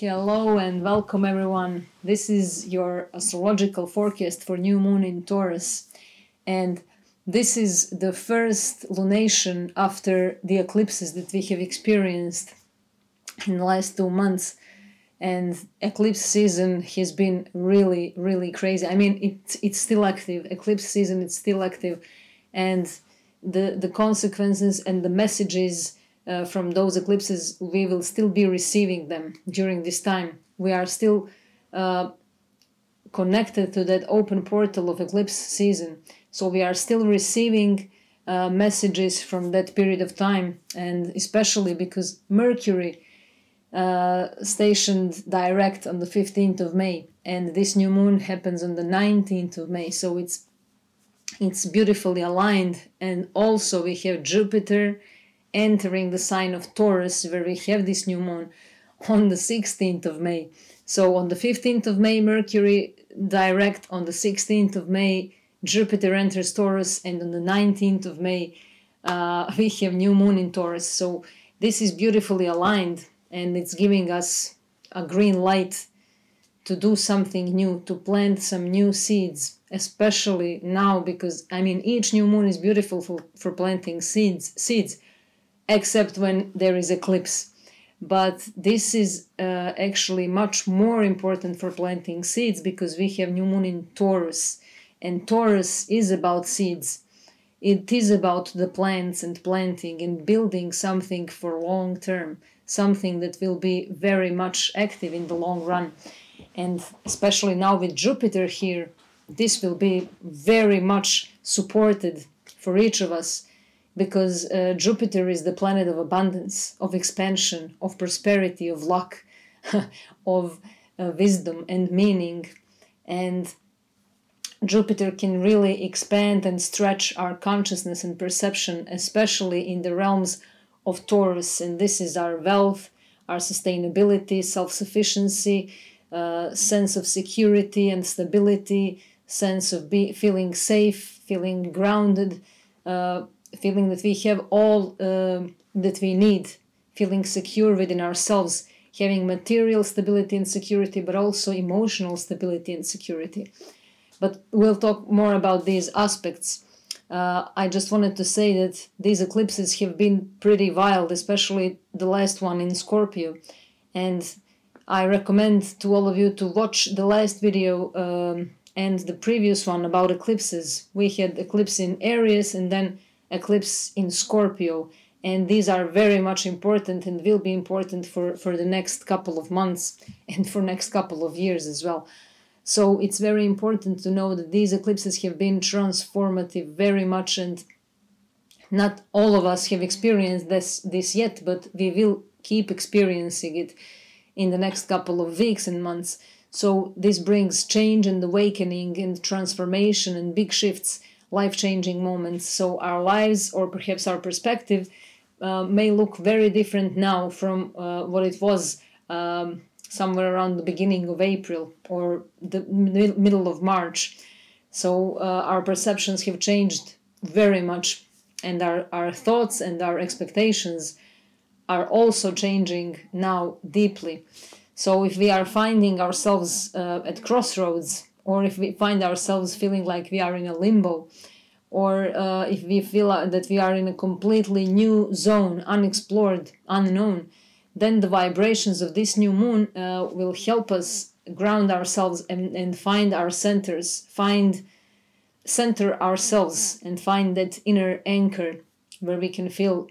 Hello and welcome everyone. This is your astrological forecast for new moon in Taurus. And this is the first lunation after the eclipses that we have experienced in the last 2 months. And eclipse season has been really crazy. I mean, it's still active. Eclipse season is still active. And the consequences and the messages from those eclipses, we will still be receiving them during this time. We are still connected to that open portal of eclipse season. So we are still receiving messages from that period of time, and especially because Mercury stationed direct on the 15th of May, and this new moon happens on the 19th of May. So it's beautifully aligned, and also we have Jupiter entering the sign of Taurus, where we have this new moon on the 16th of May. So on the 15th of May, Mercury direct, on the 16th of May, Jupiter enters Taurus, and on the 19th of May, we have new moon in Taurus. So this is beautifully aligned, and it's giving us a green light to do something new, to plant some new seeds, especially now, because, I mean, each new moon is beautiful for planting seeds, except when there is eclipse. But this is actually much more important for planting seeds, because we have new moon in Taurus, and Taurus is about seeds. It is about the plants and planting and building something for long term, something that will be very much active in the long run. And especially now with Jupiter here, this will be very much supported for each of us, because Jupiter is the planet of abundance, of expansion, of prosperity, of luck, of wisdom and meaning. And Jupiter can really expand and stretch our consciousness and perception, especially in the realms of Taurus. And this is our wealth, our sustainability, self-sufficiency, sense of security and stability, sense of feeling safe, feeling grounded, feeling that we have all that we need, feeling secure within ourselves, having material stability and security, but also emotional stability and security. But we'll talk more about these aspects. I just wanted to say that these eclipses have been pretty wild, especially the last one in Scorpio. And I recommend to all of you to watch the last video and the previous one about eclipses. We had eclipse in Aries and then eclipse in Scorpio, and these are very much important and will be important for the next couple of months and for next couple of years as well. So it's very important to know that these eclipses have been transformative very much, and not all of us have experienced this yet, but we will keep experiencing it in the next couple of weeks and months. So this brings change and awakening and transformation and big shifts, life-changing moments. So our lives, or perhaps our perspective, may look very different now from what it was somewhere around the beginning of April or the middle of March. So our perceptions have changed very much, and our thoughts and our expectations are also changing now deeply. So if we are finding ourselves at crossroads, or if we find ourselves feeling like we are in a limbo, or if we feel that we are in a completely new zone, unexplored, unknown, then the vibrations of this new moon will help us ground ourselves and find our centers, center ourselves and find that inner anchor where we can feel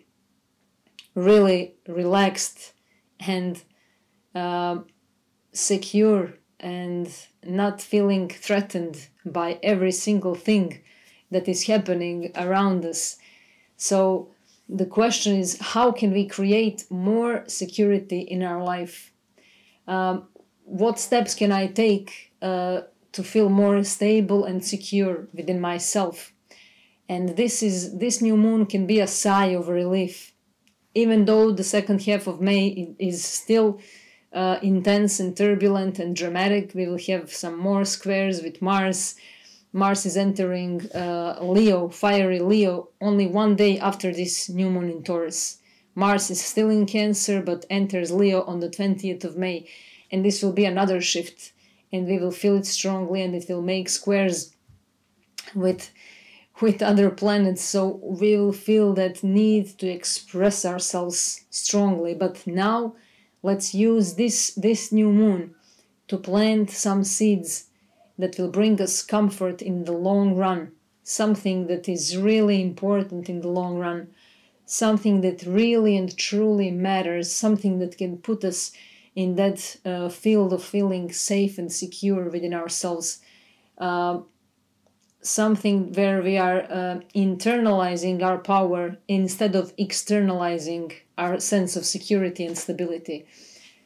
really relaxed and secure, and not feeling threatened by every single thing that is happening around us. So the question is, how can we create more security in our life? What steps can I take to feel more stable and secure within myself? And this new moon can be a sigh of relief, even though the second half of May is still intense and turbulent and dramatic. We will have some more squares with Mars. Mars is entering Leo, fiery Leo, only one day after this new moon in Taurus. Mars is still in Cancer but enters Leo on the 20th of May. and this will be another shift, and we will feel it strongly, and it will make squares with other planets. So we will feel that need to express ourselves strongly. But now let's use this new moon to plant some seeds that will bring us comfort in the long run, something that is really important in the long run, something that really and truly matters, something that can put us in that field of feeling safe and secure within ourselves, something where we are internalizing our power instead of externalizing our sense of security and stability.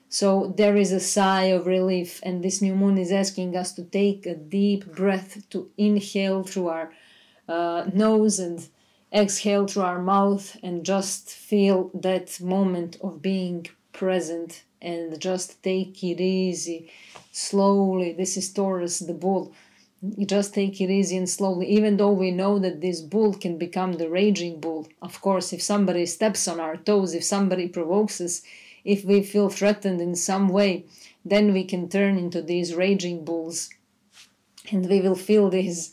So there is a sigh of relief, and this new moon is asking us to take a deep breath, to inhale through our nose and exhale through our mouth, and just feel that moment of being present, and just take it easy, slowly. This is Taurus, the bull. You just take it easy and slowly, even though we know that this bull can become the raging bull. Of course, if somebody steps on our toes, if somebody provokes us, if we feel threatened in some way, then we can turn into these raging bulls, and we will feel these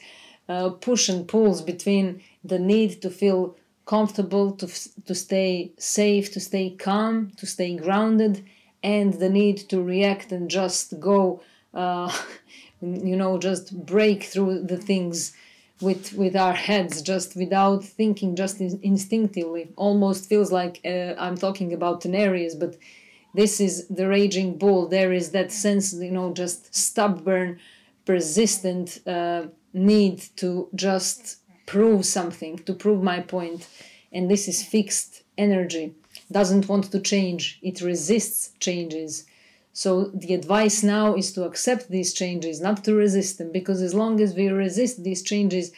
push and pulls between the need to feel comfortable, to stay safe, to stay calm, to stay grounded, and the need to react and just go, just break through the things with our heads, just without thinking, just instinctively. Almost feels like I'm talking about an Aries, but this is the raging bull. There is that sense, just stubborn, persistent need to just prove something, to prove my point. And this is fixed energy, doesn't want to change, it resists changes. So the advice now is to accept these changes, not to resist them, because as long as we resist these changes,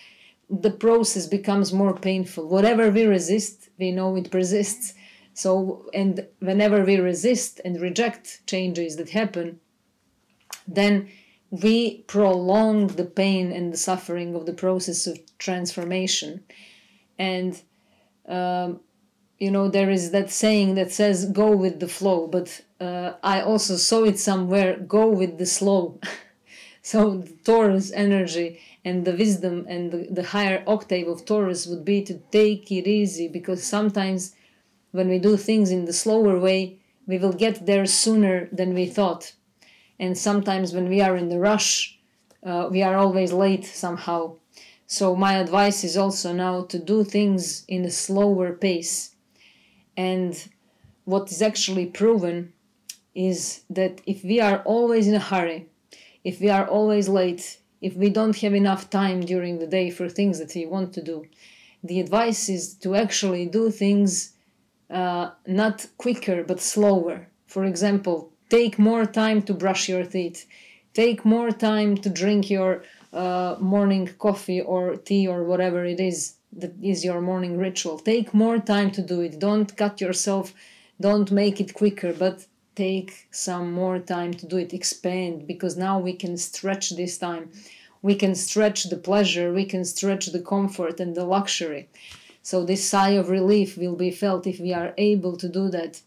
the process becomes more painful. Whatever we resist, we know it persists. So, and whenever we resist and reject changes that happen, then we prolong the pain and the suffering of the process of transformation. And there is that saying that says, go with the flow, but I also saw it somewhere, go with the slow. So the Taurus energy and the wisdom and the higher octave of Taurus would be to take it easy, because sometimes when we do things in the slower way, we will get there sooner than we thought. And sometimes when we are in the rush, we are always late somehow. So my advice is also now to do things in a slower pace. And what is actually proven is that if we are always in a hurry, if we are always late, if we don't have enough time during the day for things that we want to do, the advice is to actually do things not quicker but slower. For example, take more time to brush your teeth. Take more time to drink your morning coffee or tea or whatever it is that is your morning ritual. Take more time to do it. Don't cut yourself. Don't make it quicker, but take some more time to do it. Expand, because now we can stretch this time. We can stretch the pleasure. We can stretch the comfort and the luxury. So this sigh of relief will be felt if we are able to do that,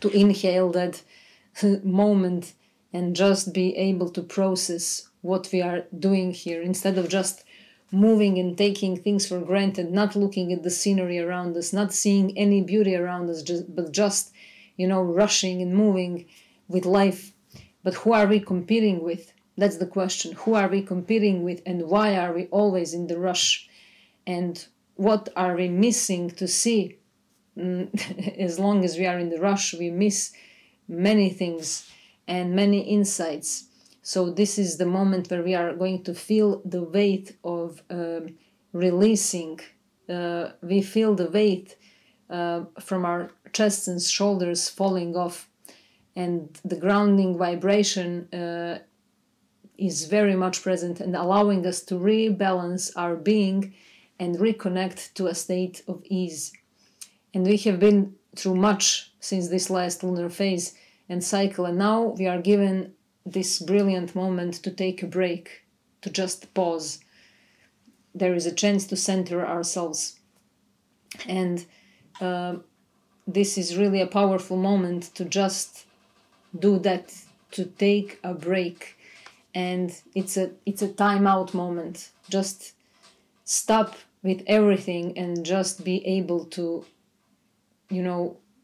to inhale that moment and just be able to process what we are doing here, instead of just moving and taking things for granted, not looking at the scenery around us, not seeing any beauty around us, but just, rushing and moving with life. But who are we competing with? That's the question. Who are we competing with, and why are we always in the rush? And what are we missing to see? As long as we are in the rush, we miss many things and many insights. So this is the moment where we are going to feel the weight of releasing. We feel the weight from our chests and shoulders falling off, and the grounding vibration is very much present and allowing us to rebalance our being and reconnect to a state of ease. And we have been through much since this last lunar phase and cycle, and now we are given this brilliant moment to take a break, to just pause. There is a chance to center ourselves. And this is really a powerful moment to just do that, to take a break. And it's a time out moment. Just stop with everything and just be able to,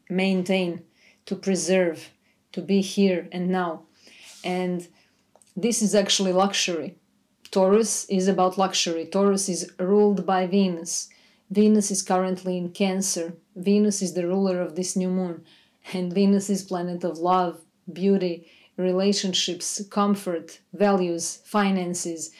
maintain, to preserve, to be here and now. And this is actually luxury. Taurus is about luxury. Taurus is ruled by Venus. Venus is currently in Cancer. Venus is the ruler of this new moon. And Venus is planet of love, beauty, relationships, comfort, values, finances,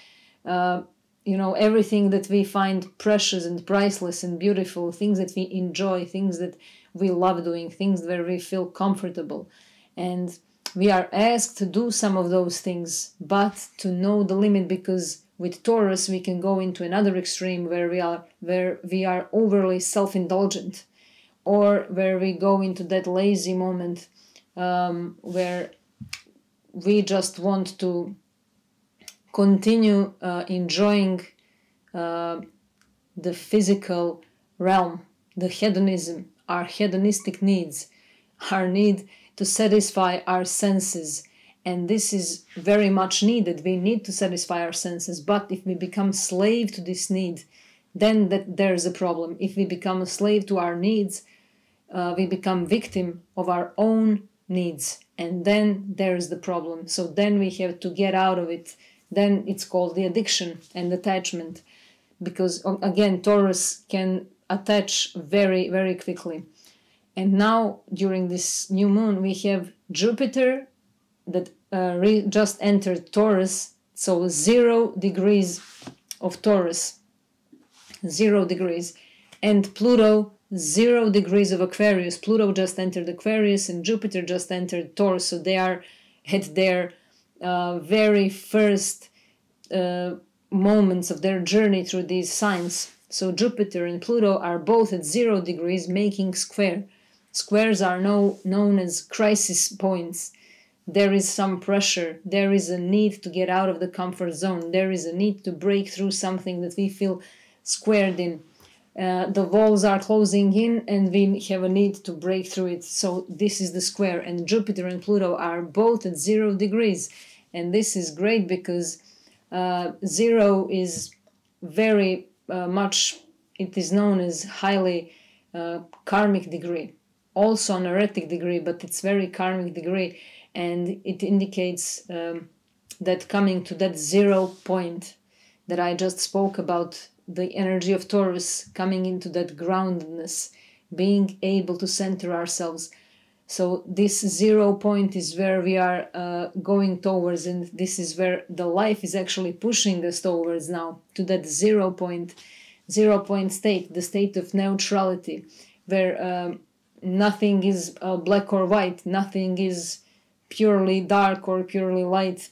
everything that we find precious and priceless and beautiful, things that we enjoy, things that we love doing, things where we feel comfortable. And we are asked to do some of those things, but to know the limit, because with Taurus we can go into another extreme where we are overly self-indulgent, or where we go into that lazy moment where we just want to continue enjoying the physical realm, the hedonism, our hedonistic needs, our need to satisfy our senses. And this is very much needed. We need to satisfy our senses. But if we become slave to this need, then there's a problem. If we become a slave to our needs, we become victim of our own needs. And then there's the problem. So then we have to get out of it. Then it's called the addiction and attachment. Because again, Taurus can attach very, very quickly. And now, during this new moon, we have Jupiter that just entered Taurus, so 0 degrees of Taurus, 0 degrees, and Pluto, 0 degrees of Aquarius. Pluto just entered Aquarius and Jupiter just entered Taurus, so they are at their very first moments of their journey through these signs. So Jupiter and Pluto are both at 0 degrees, making square. Squares are known as crisis points. There is some pressure. There is a need to get out of the comfort zone. There is a need to break through something that we feel squared in. The walls are closing in and we have a need to break through it. So this is the square. And Jupiter and Pluto are both at 0 degrees. And this is great because 0 is very much, it is known as highly karmic degree. Also an heretic degree, but it's very karmic degree, and it indicates that coming to that 0 point that I just spoke about, the energy of Taurus coming into that groundedness, being able to center ourselves. So this 0 point is where we are going towards, and this is where the life is actually pushing us towards now, to that 0 point state, the state of neutrality, where nothing is black or white, nothing is purely dark or purely light.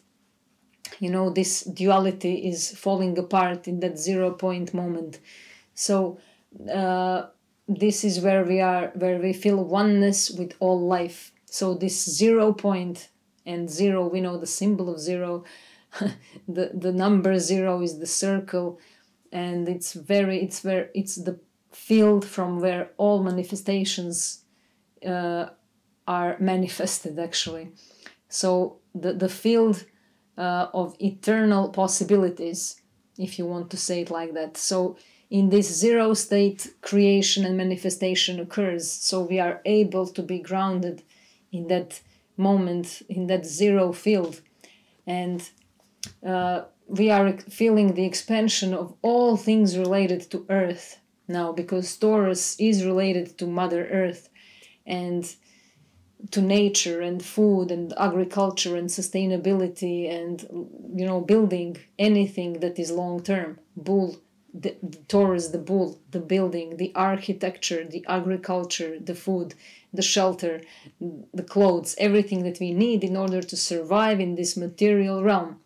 This duality is falling apart in that 0 point moment. So this is where we are, where we feel oneness with all life. So this 0 point, and 0, we know the symbol of 0, the number 0 is the circle, and it's the field from where all manifestations are manifested, actually. So the field of eternal possibilities, if you want to say it like that. So in this 0 state, creation and manifestation occurs. So we are able to be grounded in that moment, in that 0 field. And we are feeling the expansion of all things related to Earth now, because Taurus is related to Mother Earth and to nature and food and agriculture and sustainability and, building anything that is long term. The Taurus, the bull, the building, the architecture, the agriculture, the food, the shelter, the clothes, everything that we need in order to survive in this material realm.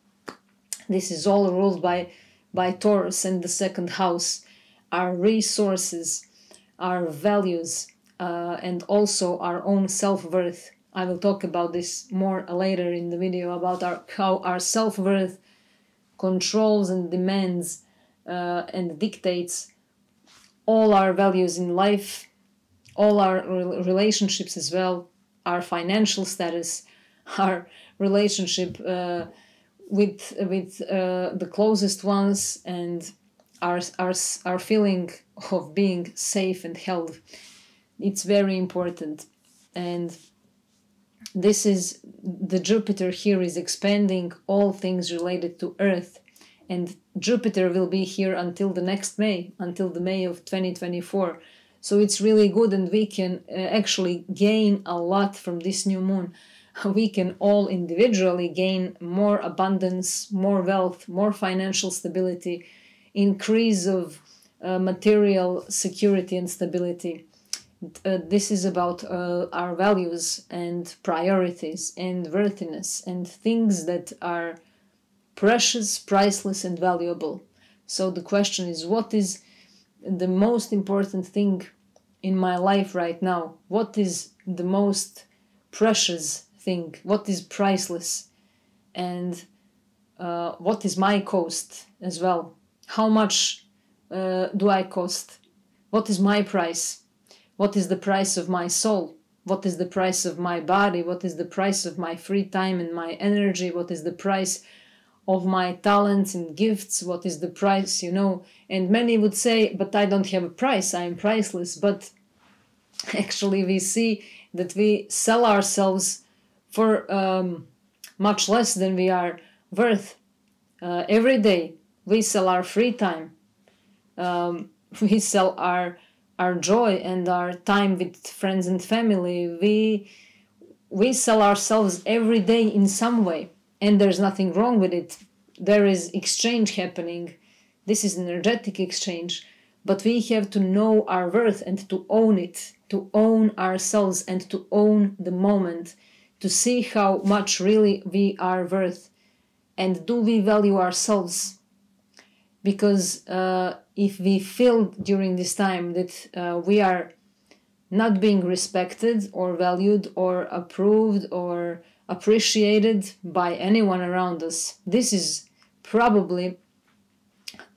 This is all ruled by Taurus and the second house. Our resources, our values, and also our own self-worth. I will talk about this more later in the video, about how our self-worth controls and demands and dictates all our values in life, all our relationships as well, our financial status, our relationship with the closest ones, and our feeling of being safe and held. It's very important. And this is the Jupiter here is expanding all things related to Earth, and Jupiter will be here until the next May, until the May of 2024. So it's really good, and we can actually gain a lot from this new moon. We can all individually gain more abundance, more wealth, more financial stability, increase of material security and stability. This is about our values and priorities and worthiness and things that are precious, priceless, and valuable. So the question is, what is the most important thing in my life right now? What is the most precious thing? What is priceless? And what is my cost as well? How much do I cost? What is my price? What is the price of my soul? What is the price of my body? What is the price of my free time and my energy? What is the price of my talents and gifts? What is the price, And many would say, but I don't have a price, I am priceless. But actually we see that we sell ourselves for much less than we are worth. Every day we sell our free time. We sell our joy and our time with friends and family. We sell ourselves every day in some way, and there's nothing wrong with it. There is exchange happening. This is energetic exchange, but we have to know our worth and to own it, to own ourselves and to own the moment, to see how much really we are worth, and do we value ourselves? Because if we feel during this time that we are not being respected or valued or approved or appreciated by anyone around us, this is probably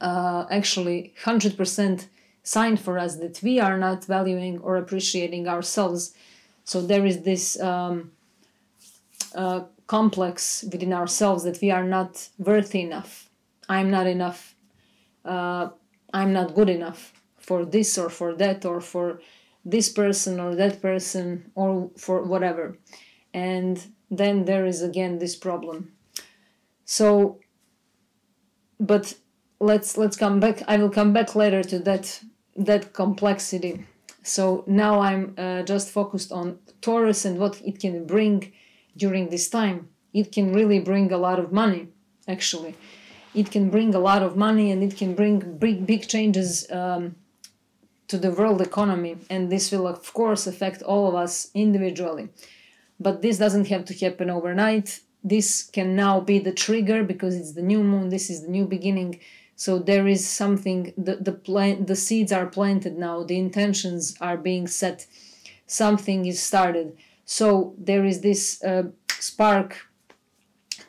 actually 100% sign for us that we are not valuing or appreciating ourselves. So there is this complex within ourselves that we are not worthy enough. I'm not enough. I'm not good enough for this or for that or for this person or that person or for whatever. And then there is again this problem. So, but let's come back. I will come back later to that complexity. So now I'm just focused on Taurus and what it can bring during this time. It can really bring a lot of money, actually. It can bring a lot of money, and it can bring big changes to the world economy, and this will of course affect all of us individually. But this doesn't have to happen overnight. This can now be the trigger because it's the new moon. This is the new beginning. So there is something. The seeds are planted now. The intentions are being set. Something is started. So there is this spark.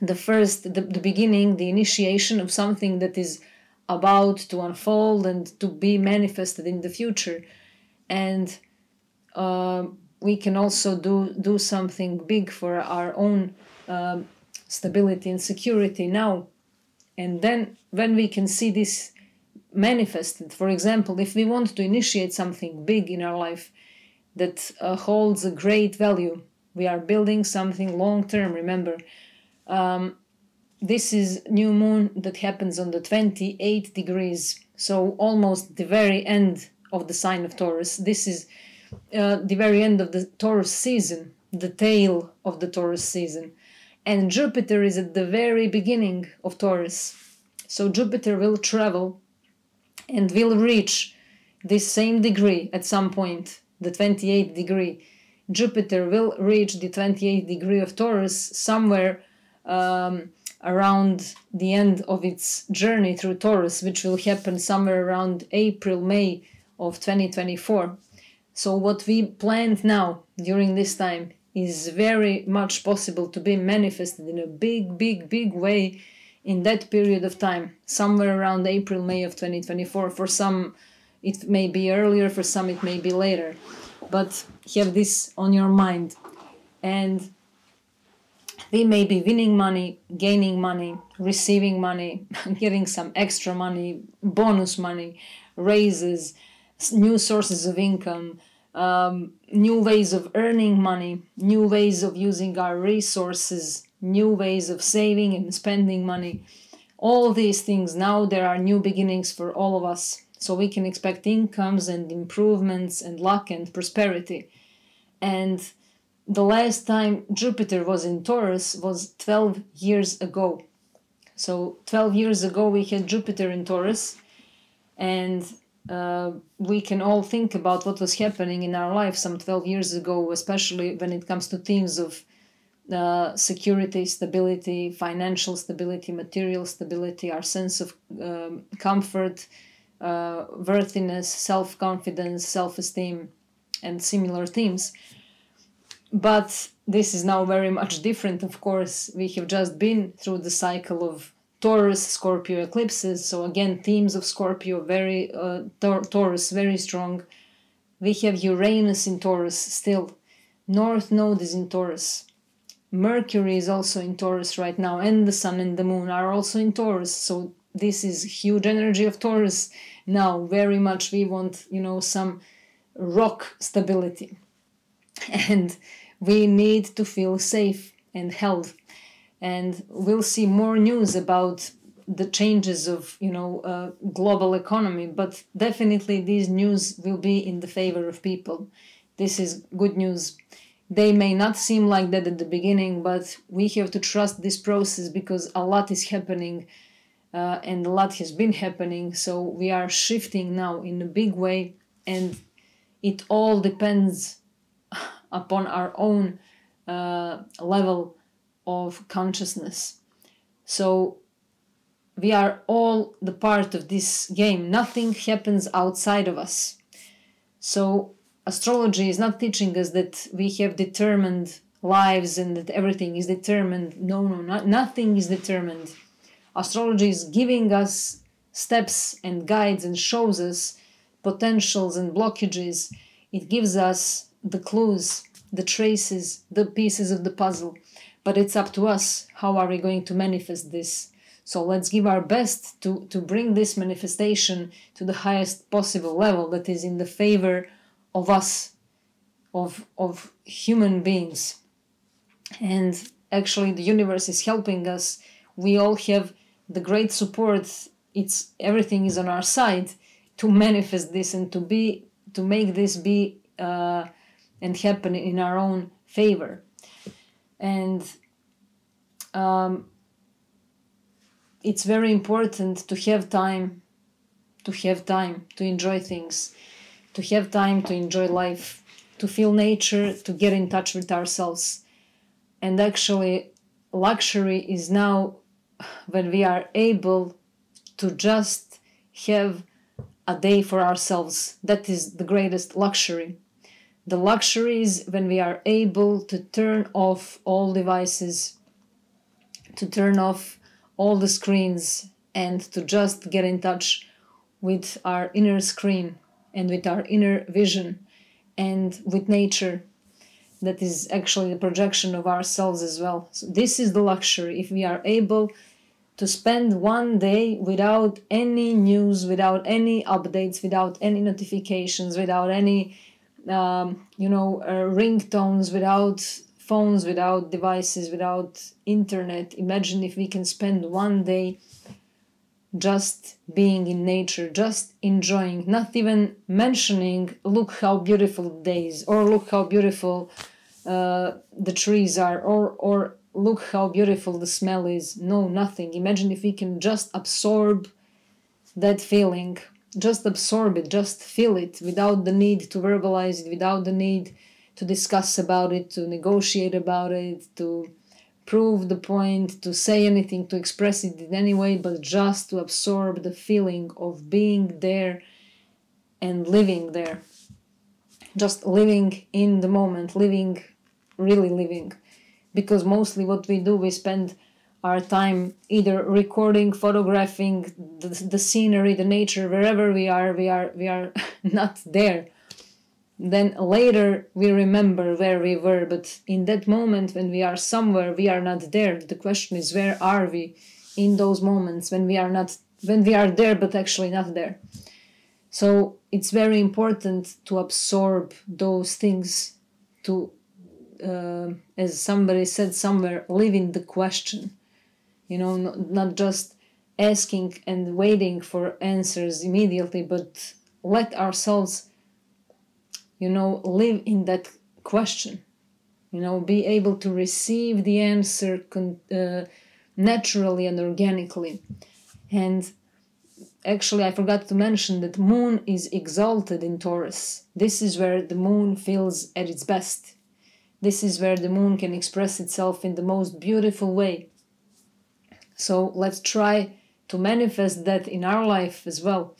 The beginning, the initiation of something that is about to unfold and to be manifested in the future. And we can also do something big for our own stability and security now. And then when we can see this manifested, for example, if we want to initiate something big in our life that holds a great value, we are building something long-term, remember. This is new moon that happens on the 28 degrees, so almost the very end of the sign of Taurus. This is the very end of the Taurus season, the tail of the Taurus season. And Jupiter is at the very beginning of Taurus. So Jupiter will travel and will reach this same degree at some point, the 28th degree. Jupiter will reach the 28th degree of Taurus somewhere around the end of its journey through Taurus, which will happen somewhere around April, May of 2024. So what we planned now during this time is very much possible to be manifested in a big way in that period of time, somewhere around April, May of 2024. For some, it may be earlier, for some, it may be later. But have this on your mind. And We may be winning money, gaining money, receiving money, getting some extra money, bonus money, raises, new sources of income, new ways of earning money, new ways of using our resources, new ways of saving and spending money. All these things, now there are new beginnings for all of us. So we can expect incomes and improvements and luck and prosperity. And the last time Jupiter was in Taurus was 12 years ago. So 12 years ago we had Jupiter in Taurus, and we can all think about what was happening in our life some 12 years ago, especially when it comes to themes of security, stability, financial stability, material stability, our sense of comfort, worthiness, self-confidence, self-esteem, and similar themes. But this is now very much different, of course. We have just been through the cycle of Taurus, Scorpio eclipses. So again, themes of Scorpio, very Taurus, very strong. We have Uranus in Taurus still. North Node is in Taurus. Mercury is also in Taurus right now, and the Sun and the Moon are also in Taurus. So this is huge energy of Taurus. Now, very much we want, some rock stability. And we need to feel safe and held. And we'll see more news about the changes of, global economy. But definitely these news will be in the favor of people. This is good news. They may not seem like that at the beginning, but we have to trust this process because a lot is happening and a lot has been happening. So we are shifting now in a big way, and it all depends upon our own level of consciousness. So we are all the part of this game. Nothing happens outside of us. So astrology is not teaching us that we have determined lives and that everything is determined. No, nothing is determined. Astrology is giving us steps and guides and shows us potentials and blockages. It gives us the clues, the traces, the pieces of the puzzle. But it's up to us. How are we going to manifest this? So let's give our best to bring this manifestation to the highest possible level that is in the favor of us, of human beings. And actually the universe is helping us. We all have the great support. Everything is on our side to manifest this and to make this be and happen in our own favor. And it's very important to have time to enjoy things, to have time to enjoy life, to feel nature, to get in touch with ourselves. And actually, luxury is now when we are able to just have a day for ourselves. That is the greatest luxury. The luxury is when we are able to turn off all devices, to turn off all the screens, and to just get in touch with our inner screen and with our inner vision and with nature. That is actually the projection of ourselves as well. So this is the luxury. If we are able to spend one day without any news, without any updates, without any notifications, without any ringtones, without phones, without devices, without internet. Imagine if we can spend one day just being in nature, just enjoying, not even mentioning, look how beautiful the day is, or look how beautiful the trees are, or look how beautiful the smell is. No, nothing. Imagine if we can just absorb that feeling, just absorb it, just feel it without the need to verbalize it, without the need to discuss about it, to negotiate about it, to prove the point, to say anything, to express it in any way, but just to absorb the feeling of being there and living there. Just living in the moment, living, really living. Because mostly what we do, we spend our time either recording, photographing the scenery, the nature, wherever we are not there. then later we remember where we were, but in that moment when we are somewhere, we are not there. The question is, where are we in those moments when we are there but actually not there? So it's very important to absorb those things, to as somebody said somewhere, live in the question, not just asking and waiting for answers immediately, but let ourselves live in that question, be able to receive the answer naturally and organically. And actually, I forgot to mention that moon is exalted in Taurus. This is where the moon feels at its best. This is where the moon can express itself in the most beautiful way. So let's try to manifest that in our life as well.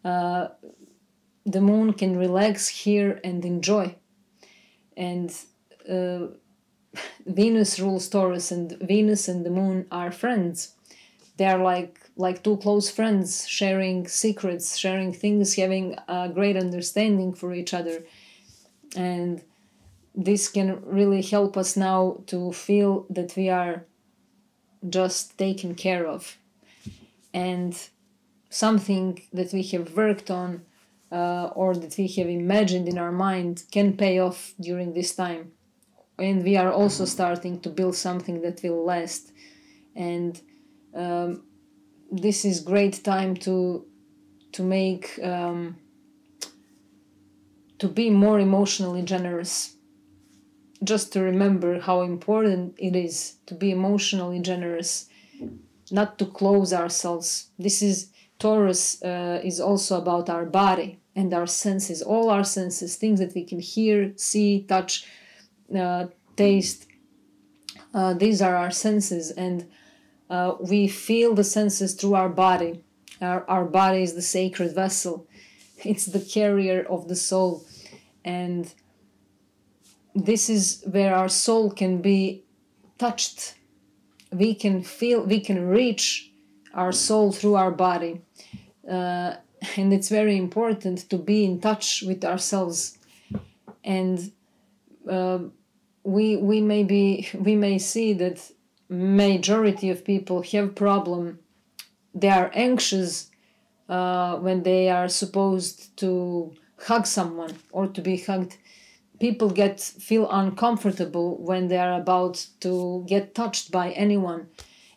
The moon can relax here and enjoy. And Venus rules Taurus, and Venus and the moon are friends. They are like two close friends, sharing secrets, sharing things, having a great understanding for each other. And this can really help us now to feel that we are just taken care of. And something that we have worked on or that we have imagined in our mind can pay off during this time. And we are also starting to build something that will last. And this is great time to make to be more emotionally generous. Just to remember how important it is to be emotionally generous, not to close ourselves. This is Taurus is also about our body and our senses, all our senses, things that we can hear, see, touch, taste. These are our senses, and we feel the senses through our body. Our body is the sacred vessel. It's the carrier of the soul. And this is where our soul can be touched. We can feel, we can reach our soul through our body. And it's very important to be in touch with ourselves. And we may see that majority of people have problem. They are anxious when they are supposed to hug someone or to be hugged. People feel uncomfortable when they are about to get touched by anyone,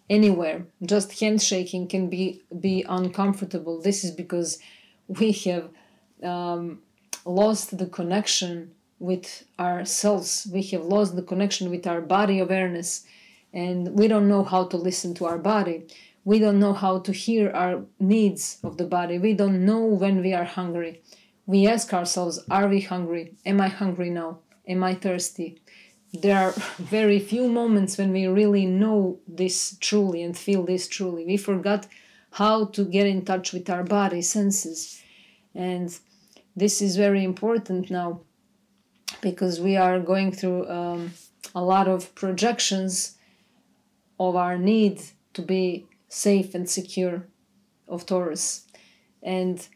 anywhere. Just handshaking can be uncomfortable. This is because we have lost the connection with ourselves. We have lost the connection with our body awareness, and we don't know how to listen to our body. We don't know how to hear our needs of the body. We don't know when we are hungry. We ask ourselves, are we hungry? Am I hungry now? Am I thirsty? There are very few moments when we really know this truly and feel this truly. We forgot how to get in touch with our body senses. And this is very important now, because we are going through a lot of projections of our need to be safe and secure of Taurus. And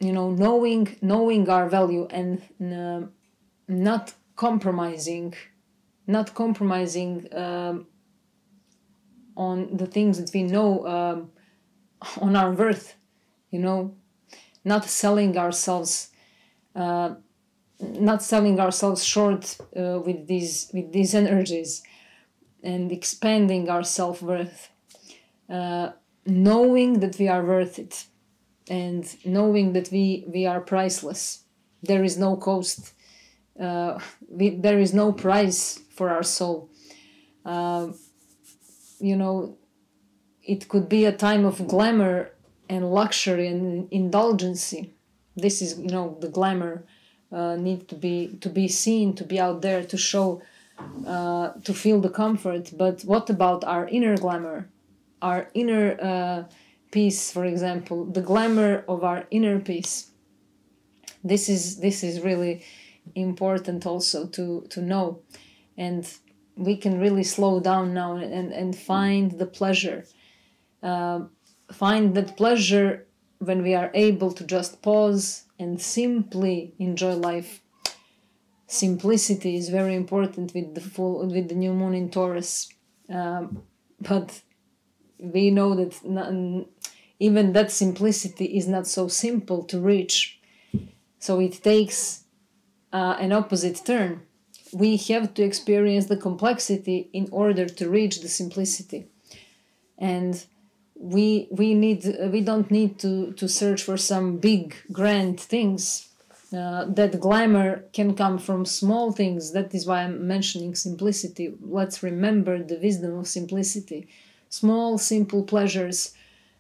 knowing our value and not compromising on the things that we know, on our worth, not selling ourselves short with these energies, and expanding our self-worth, knowing that we are worth it, and knowing that we are priceless. There is no cost. There is no price for our soul. It could be a time of glamour and luxury and indulgency. This is, the glamour need to be seen, to be out there, to show, to feel the comfort. But what about our inner glamour, our inner peace, for example, the glamour of our inner peace? This is really important also to know, and we can really slow down now and find the pleasure, find that pleasure when we are able to just pause and simply enjoy life. Simplicity is very important with the new moon in Taurus, but we know that even that simplicity is not so simple to reach. So it takes an opposite turn. We have to experience the complexity in order to reach the simplicity. And we don't need to search for some big, grand things. That glamour can come from small things. That is why I'm mentioning simplicity. Let's remember the wisdom of simplicity. Small, simple pleasures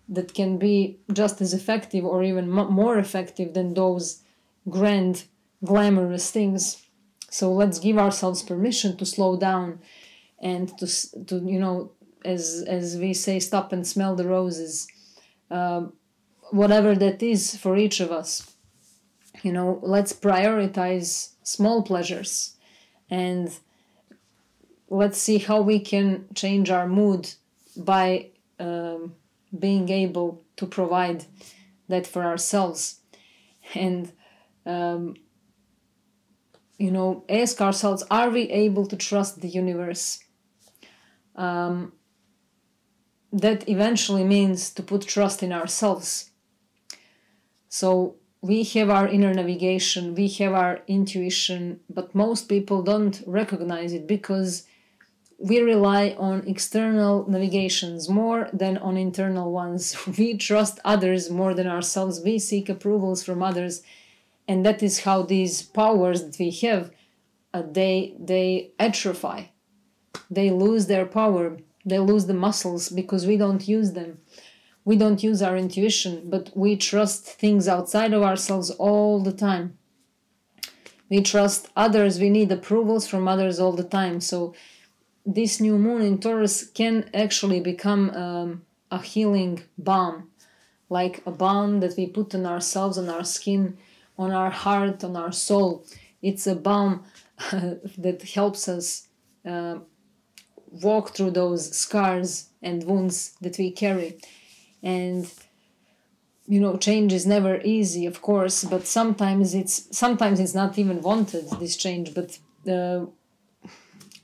that can be just as effective or even more effective than those grand, glamorous things. So let's give ourselves permission to slow down and to you know, as we say, stop and smell the roses. Whatever that is for each of us. You know, let's prioritize small pleasures and let's see how we can change our mood by being able to provide that for ourselves. And, you know, ask ourselves, are we able to trust the universe? That eventually means to put trust in ourselves. So we have our inner navigation, we have our intuition, but most people don't recognize it because we rely on external navigations more than on internal ones. We trust others more than ourselves. We seek approvals from others. And that is how these powers that we have, they atrophy. They lose their power. They lose the muscles because we don't use them. We don't use our intuition, but we trust things outside of ourselves all the time. We trust others. We need approvals from others all the time. So this new moon in Taurus can actually become a healing balm, like a balm that we put on ourselves, on our skin, on our heart, on our soul. It's a balm that helps us walk through those scars and wounds that we carry. And you know, change is never easy, of course, but sometimes it's not even wanted, this change, but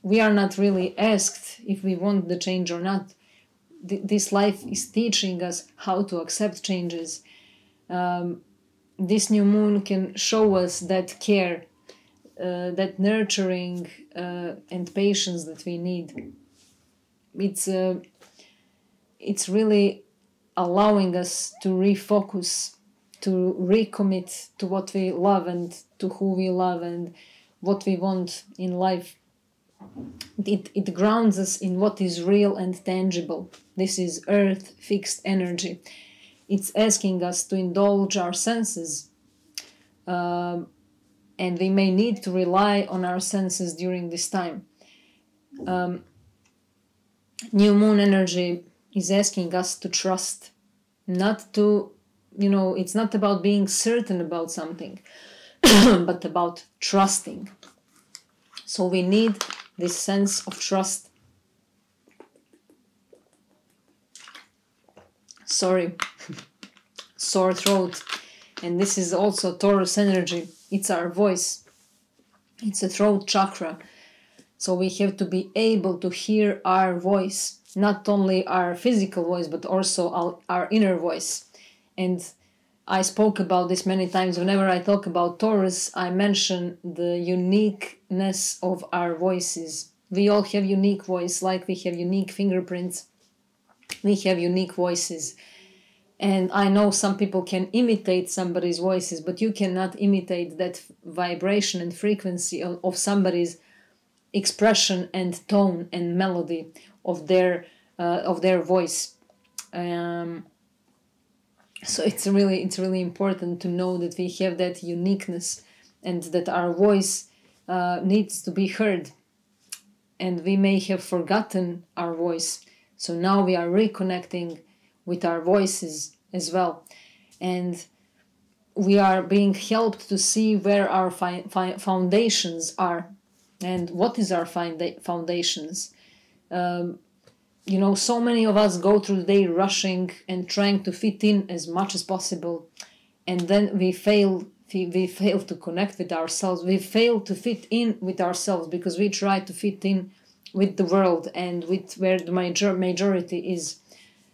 we are not really asked if we want the change or not. This life is teaching us how to accept changes. This new moon can show us that care, that nurturing and patience that we need. It's really allowing us to refocus, to recommit to what we love and to who we love and what we want in life. It grounds us in what is real and tangible. This is earth fixed energy. It's asking us to indulge our senses, and we may need to rely on our senses during this time. New moon energy is asking us to trust, not to, you know, it's not about being certain about something, but about trusting. So we need this sense of trust. Sorry, sore throat. And this is also Taurus energy. It's our voice. It's a throat chakra. So we have to be able to hear our voice, not only our physical voice, but also our inner voice. And I spoke about this many times. Whenever I talk about Taurus, I mention the uniqueness of our voices. We all have unique voice, like we have unique fingerprints. We have unique voices. And I know some people can imitate somebody's voices, but you cannot imitate that vibration and frequency of somebody's expression and tone and melody of their voice. So it's really important to know that we have that uniqueness and that our voice needs to be heard. And we may have forgotten our voice. So now we are reconnecting with our voices as well. And we are being helped to see where our foundations are and what is our foundations. so many of us go through the day rushing and trying to fit in as much as possible, and then we fail to connect with ourselves. We fail to fit in with ourselves because we try to fit in with the world and with where the majority is.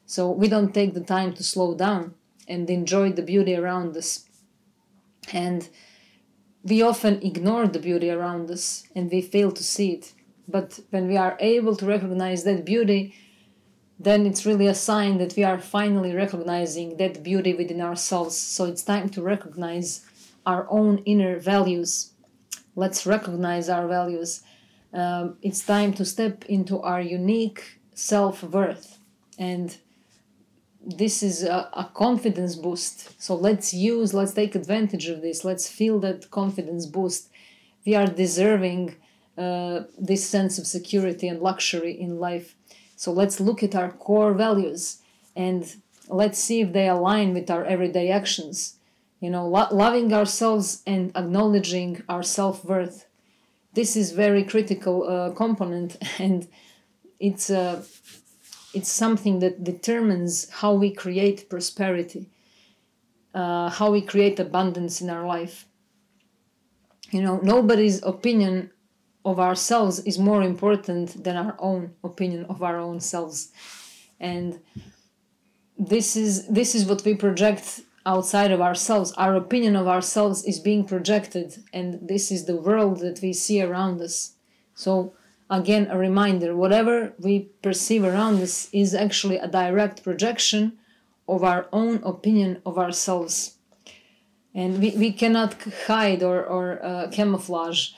So we don't take the time to slow down and enjoy the beauty around us. And we often ignore the beauty around us and we fail to see it. But when we are able to recognize that beauty, then it's really a sign that we are finally recognizing that beauty within ourselves. So it's time to recognize our own inner values. Let's recognize our values. It's time to step into our unique self-worth. And this is a confidence boost. So let's take advantage of this. Let's feel that confidence boost. We are deserving this sense of security and luxury in life. So let's look at our core values and let's see if they align with our everyday actions. Loving ourselves and acknowledging our self-worth. This is very critical component, and it's something that determines how we create prosperity, how we create abundance in our life. Nobody's opinion of ourselves is more important than our own opinion of our own selves. And this is what we project outside of ourselves. Our opinion of ourselves is being projected, and this is the world that we see around us. So again, a reminder, whatever we perceive around us is actually a direct projection of our own opinion of ourselves. And we cannot hide or camouflage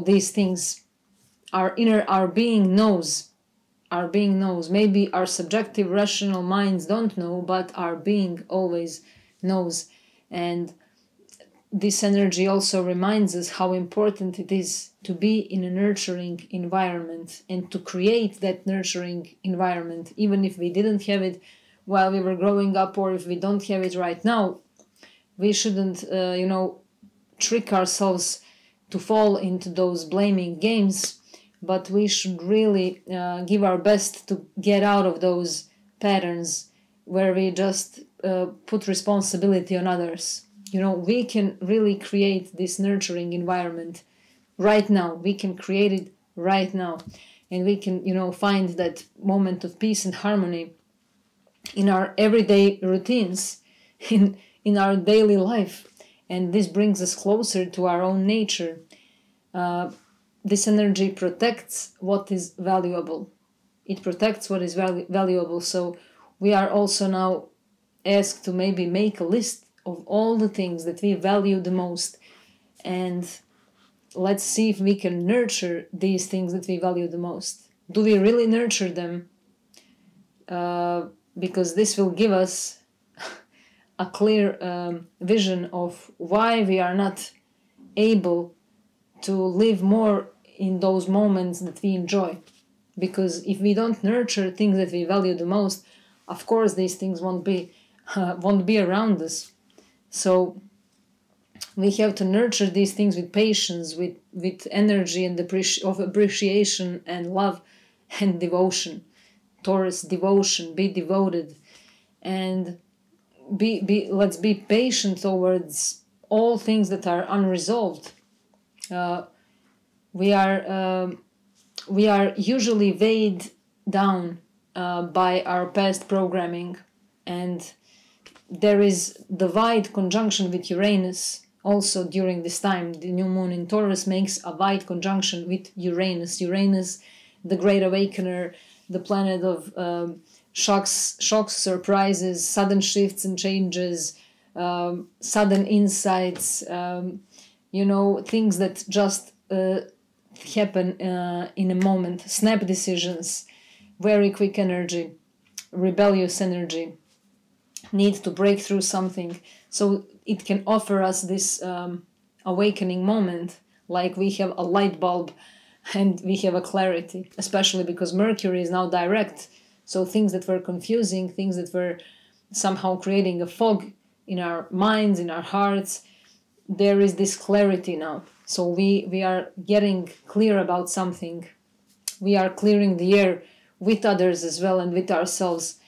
these things. Our being knows. Our being knows. Maybe our subjective rational minds don't know, but our being always knows. And this energy also reminds us how important it is to be in a nurturing environment and to create that nurturing environment, even if we didn't have it while we were growing up, or if we don't have it right now. We shouldn't, trick ourselves to fall into those blaming games, but we should really give our best to get out of those patterns where we just put responsibility on others. We can really create this nurturing environment right now. We can create it right now. And we can, find that moment of peace and harmony in our everyday routines, in our daily life. And this brings us closer to our own nature. This energy protects what is valuable. It protects what is valuable. So we are also now asked to maybe make a list of all the things that we value the most, and let's see if we can nurture these things that we value the most. Do we really nurture them? Because this will give us a clear vision of why we are not able to live more in those moments that we enjoy. Because if we don't nurture things that we value the most, of course these things won't be around us. So we have to nurture these things with patience, with energy and of appreciation and love and devotion. Taurus, devotion, be devoted, and let's be patient towards all things that are unresolved. We are usually weighed down by our past programming, and there is the wide conjunction with Uranus also during this time. The new moon in Taurus makes a wide conjunction with Uranus. Uranus, the great awakener, the planet of shocks, surprises, sudden shifts and changes, sudden insights, things that just happen in a moment, snap decisions, very quick energy, rebellious energy, need to break through something. So it can offer us this awakening moment, like we have a light bulb and we have a clarity, especially because Mercury is now direct. So things that were confusing, things that were somehow creating a fog in our minds, in our hearts, there is this clarity now. So we are getting clear about something. we are clearing the air with others as well and with ourselves,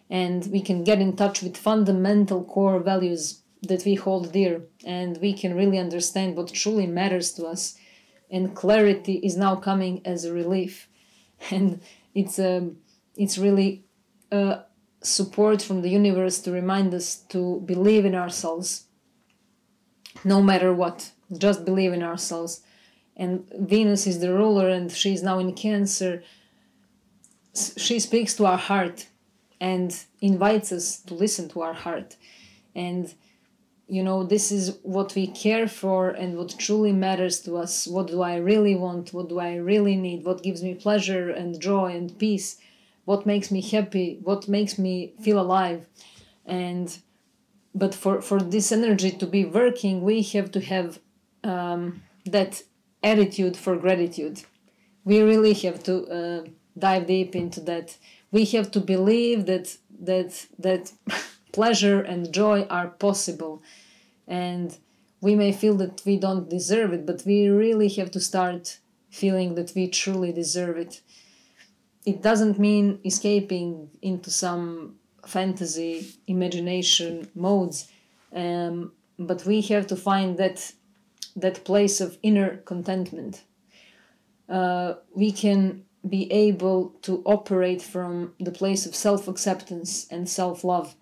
and we can get in touch with fundamental core values that we hold dear, and we can really understand what truly matters to us, and clarity is now coming as a relief. And it's really support from the universe to remind us to believe in ourselves no matter what. Just believe in ourselves. And Venus is the ruler, and she's now in Cancer. She speaks to our heart and invites us to listen to our heart. And this is what we care for and what truly matters to us. What do I really want? What do I really need? What gives me pleasure and joy and peace? What makes me happy? What makes me feel alive? But for this energy to be working, we have to have that attitude for gratitude. We really have to dive deep into that. We have to believe that pleasure and joy are possible, and we may feel that we don't deserve it, but we really have to start feeling that we truly deserve it. It doesn't mean escaping into some fantasy imagination modes, but we have to find that place of inner contentment. We can be able to operate from the place of self-acceptance and self-love.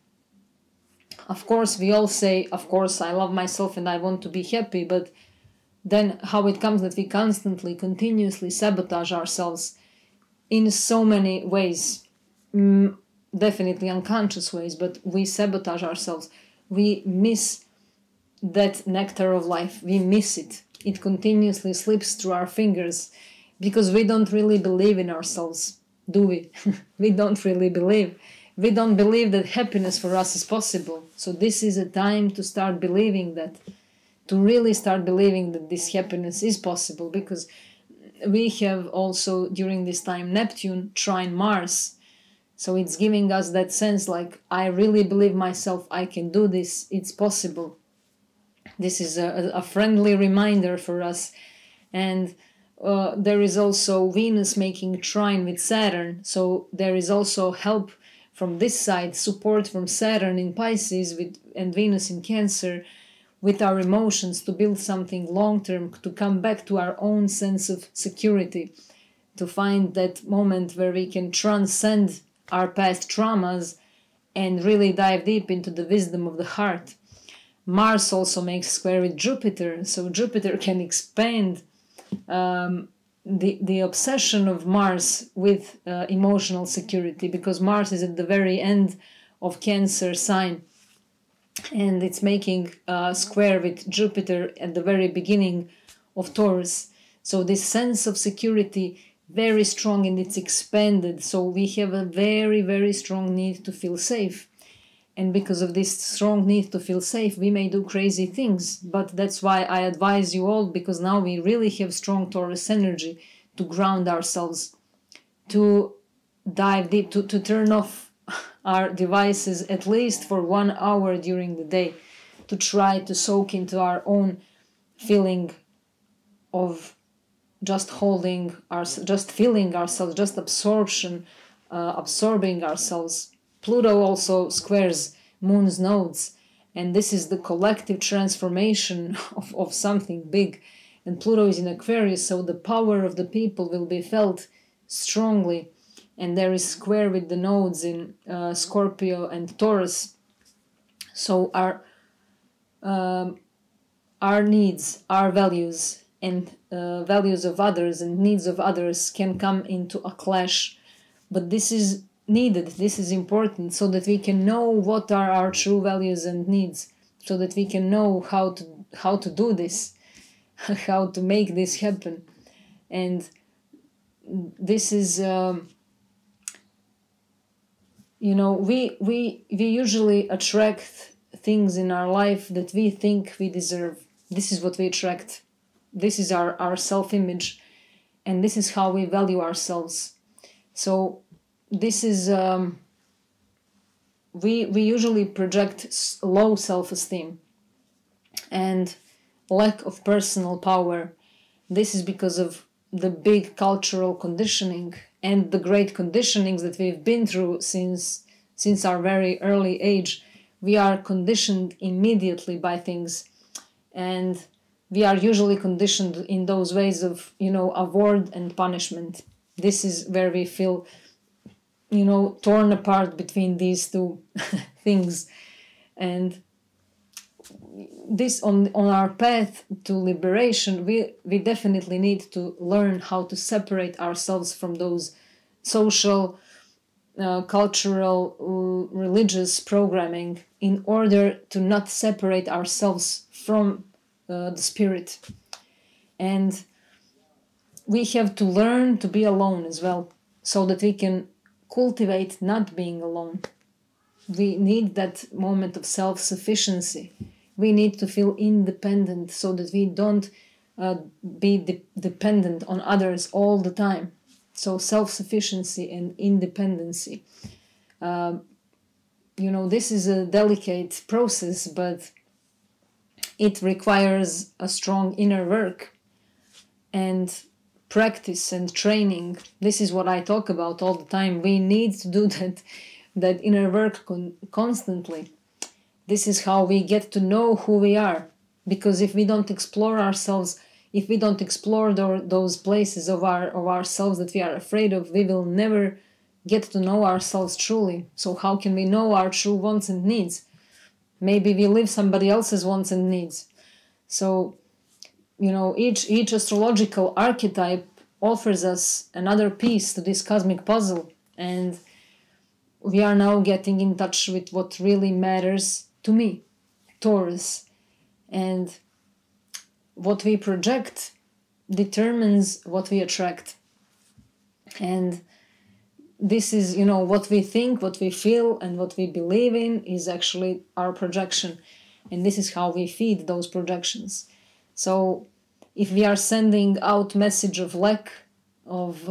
Of course, we all say, of course, I love myself and I want to be happy, but then how it comes that we constantly, continuously sabotage ourselves in so many ways, definitely unconscious ways, but we sabotage ourselves. We miss that nectar of life. We miss it. It continuously slips through our fingers because we don't really believe in ourselves, do we? We don't really believe. We don't believe that happiness for us is possible. So this is a time to start believing that, to really start believing that this happiness is possible, because we have also during this time Neptune trine Mars. So it's giving us that sense like, I really believe myself, I can do this, it's possible. This is a friendly reminder for us. And there is also Venus making trine with Saturn. So there is also help from this side, support from Saturn in Pisces and Venus in Cancer, with our emotions to build something long-term, to come back to our own sense of security, to find that moment where we can transcend our past traumas and really dive deep into the wisdom of the heart. Mars also makes square with Jupiter, so Jupiter can expand the obsession of Mars with emotional security, because Mars is at the very end of Cancer sign, and it's making square with Jupiter at the very beginning of Taurus. So this sense of security, very strong, and it's expanded. So we have a very, very strong need to feel safe. And because of this strong need to feel safe, we may do crazy things. But that's why I advise you all, because now we really have strong Taurus energy, to ground ourselves, to dive deep, to turn off our devices at least for 1 hour during the day, to try to soak into our own feeling of just holding, just feeling ourselves, just absorbing ourselves. Pluto also squares Moon's nodes, and this is the collective transformation of something big. And Pluto is in Aquarius, so the power of the people will be felt strongly. And there is square with the nodes in Scorpio and Taurus. So our needs, our values, and values of others and needs of others can come into a clash. But this is needed, this is important, so that we can know what are our true values and needs, so that we can know how to do this, how to make this happen. And this is we usually attract things in our life that we think we deserve. This is what we attract. This is our self-image, and this is how we value ourselves. So this is we usually project low self-esteem and lack of personal power. This is because of the big cultural conditioning and the great conditionings that we've been through since our very early age. We are conditioned immediately by things, and we are usually conditioned in those ways of, award and punishment. This is where we feel, torn apart between these two things. And this on our path to liberation, we definitely need to learn how to separate ourselves from those social, cultural, religious programming, in order to not separate ourselves from the spirit. And we have to learn to be alone as well, so that we can cultivate not being alone. We need that moment of self-sufficiency. We need to feel independent so that we don't be dependent on others all the time. So self-sufficiency and independency. This is a delicate process, but it requires a strong inner work and practice and training. This is what I talk about all the time. We need to do that inner work constantly. This is how we get to know who we are. Because if we don't explore ourselves, if we don't explore those places of ourselves that we are afraid of, we will never get to know ourselves truly. So how can we know our true wants and needs? Maybe we live somebody else's wants and needs. So, each astrological archetype offers us another piece to this cosmic puzzle. And we are now getting in touch with what really matters to me, Taurus. And what we project determines what we attract. And this is, what we think, what we feel, and what we believe in is actually our projection. And this is how we feed those projections. So if we are sending out message of lack, of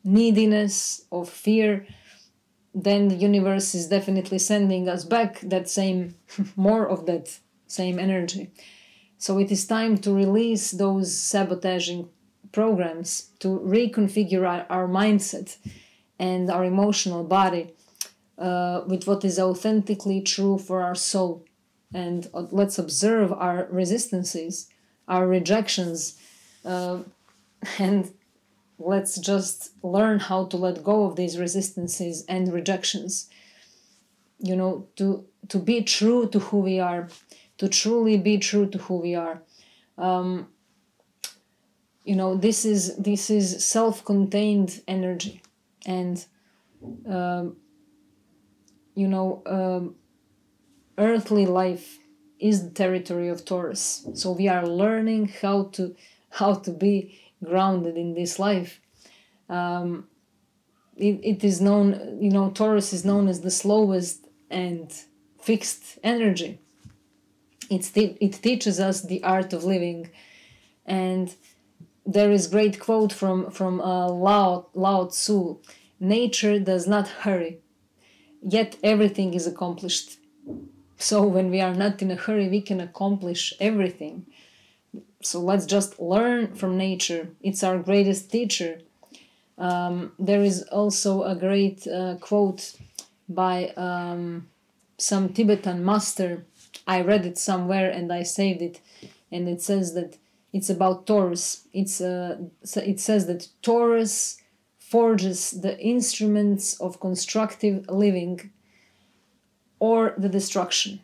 neediness, of fear, then the universe is definitely sending us back that same, more of that same energy. So it is time to release those sabotaging programs, to reconfigure our mindset and our emotional body with what is authentically true for our soul. And let's observe our resistances, our rejections, and let's just learn how to let go of these resistances and rejections. To be true to who we are, to truly be true to who we are. This is self-contained energy, and earthly life is the territory of Taurus. So we are learning how to be grounded in this life. It is known, Taurus is known as the slowest and fixed energy. It teaches us the art of living. And there is great quote from Lao Tzu: nature does not hurry, yet everything is accomplished. So when we are not in a hurry, we can accomplish everything. So let's just learn from nature. It's our greatest teacher. There is also a great quote by some Tibetan master. I read it somewhere and I saved it. And it says that it's about Taurus. It says that Taurus forges the instruments of constructive living or the destruction.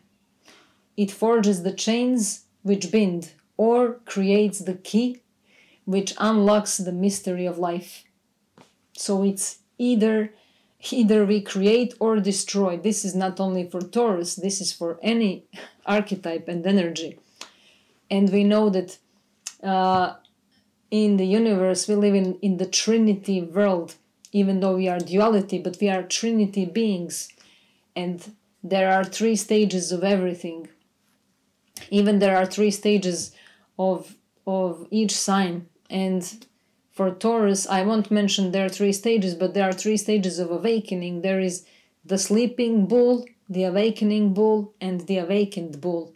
It forges the chains which bind, or creates the key which unlocks the mystery of life. So it's either we create or destroy. This is not only for Taurus, this is for any archetype and energy. And we know that in the universe we live in the Trinity world, even though we are duality, but we are Trinity beings. And there are 3 stages of everything. Even there are 3 stages of each sign. And for Taurus, I won't mention there are 3 stages, but there are 3 stages of awakening. There is the sleeping bull, the awakening bull, and the awakened bull.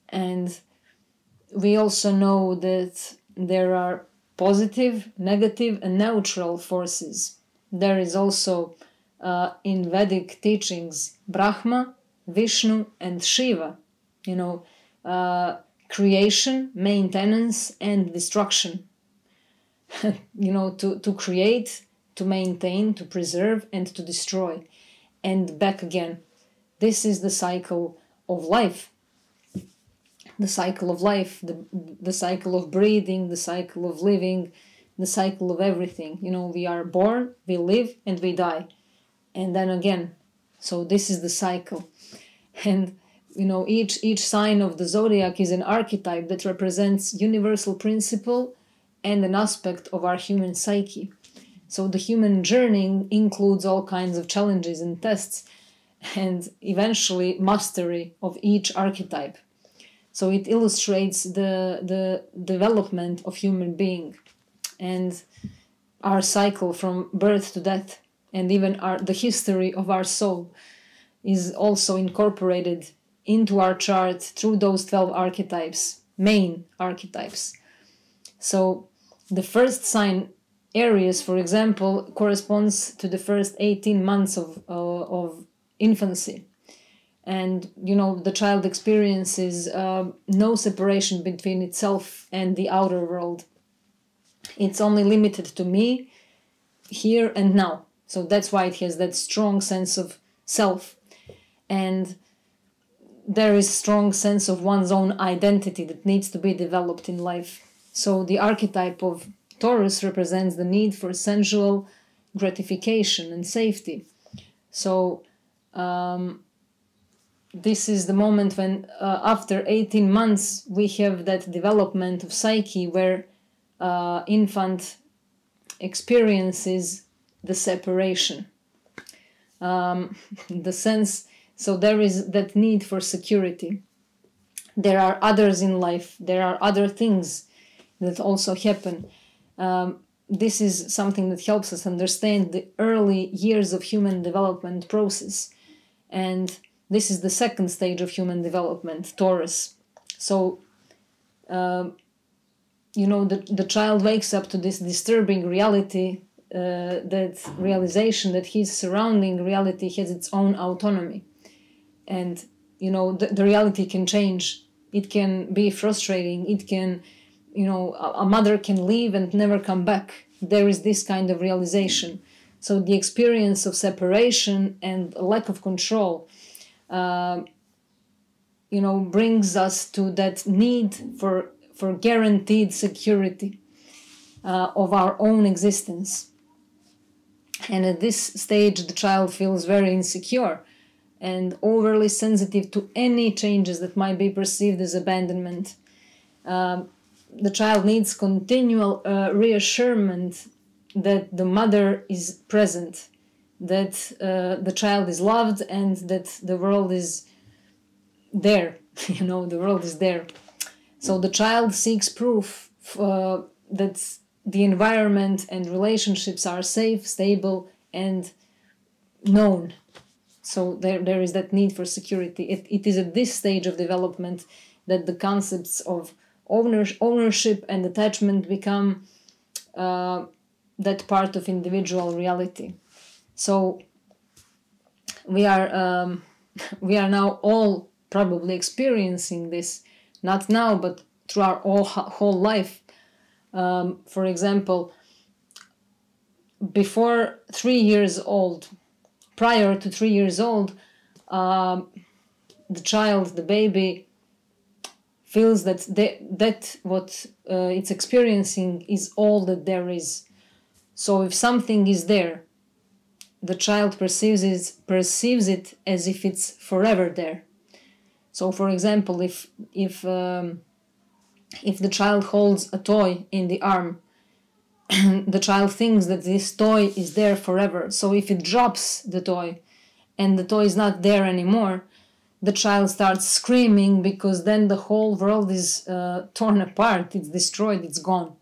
And we also know that there are positive, negative, and neutral forces. There is also in Vedic teachings Brahma, Vishnu, and Shiva. Creation, maintenance, and destruction. To create, to maintain, to preserve, and to destroy, and back again. This is the cycle of life. The cycle of life, the cycle of breathing, the cycle of living, the cycle of everything. We are born, we live, and we die. And then again. So this is the cycle. And each sign of the zodiac is an archetype that represents universal principle and an aspect of our human psyche. So the human journey includes all kinds of challenges and tests, and eventually mastery of each archetype. So it illustrates the development of human being and our cycle from birth to death, and even the history of our soul is also incorporated into our chart through those 12 archetypes, main archetypes. So the first sign, Aries, for example, corresponds to the first 18 months of infancy. And, the child experiences no separation between itself and the outer world. It's only limited to me, here and now. So that's why it has that strong sense of self. And there is a strong sense of one's own identity that needs to be developed in life. So the archetype of Taurus represents the need for sensual gratification and safety. So this is the moment when after 18 months we have that development of psyche where infant experiences the separation. The sense, so there is that need for security. There are others in life, there are other things that also happen. This is something that helps us understand the early years of human development process. And this is the second stage of human development, Taurus. So, the child wakes up to this disturbing reality, that realization that his surrounding reality has its own autonomy. And, the reality can change. It can be frustrating. It can, a mother can leave and never come back. There is this kind of realization. So the experience of separation and lack of control, brings us to that need for guaranteed security of our own existence. And at this stage, the child feels very insecure and overly sensitive to any changes that might be perceived as abandonment. The child needs continual reassurance that the mother is present, that the child is loved, and that the world is there. The world is there. So the child seeks proof that the environment and relationships are safe, stable, and known. So there is that need for security. It is at this stage of development that the concepts of ownership and attachment become that part of individual reality. So we are now all probably experiencing this, not now, but through our whole life. For example, before 3 years old, prior to 3 years old, the child, the baby, feels that what it's experiencing is all that there is. So if something is there, the child perceives it as if it's forever there. So, for example, if the child holds a toy in the arm, the child thinks that this toy is there forever. So if it drops the toy and the toy is not there anymore, the child starts screaming, because then the whole world is torn apart, it's destroyed, it's gone.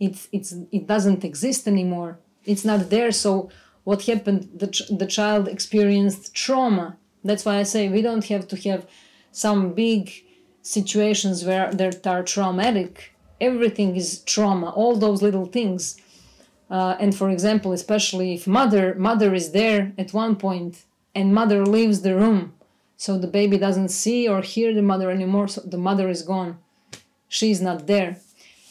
It doesn't exist anymore. It's not there. So what happened? The child experienced trauma. That's why I say we don't have to have some big situations where that are traumatic. everything is trauma, all those little things. And for example, especially if mother is there at one point and mother leaves the room, so the baby doesn't see or hear the mother anymore, so the mother is gone, she's not there.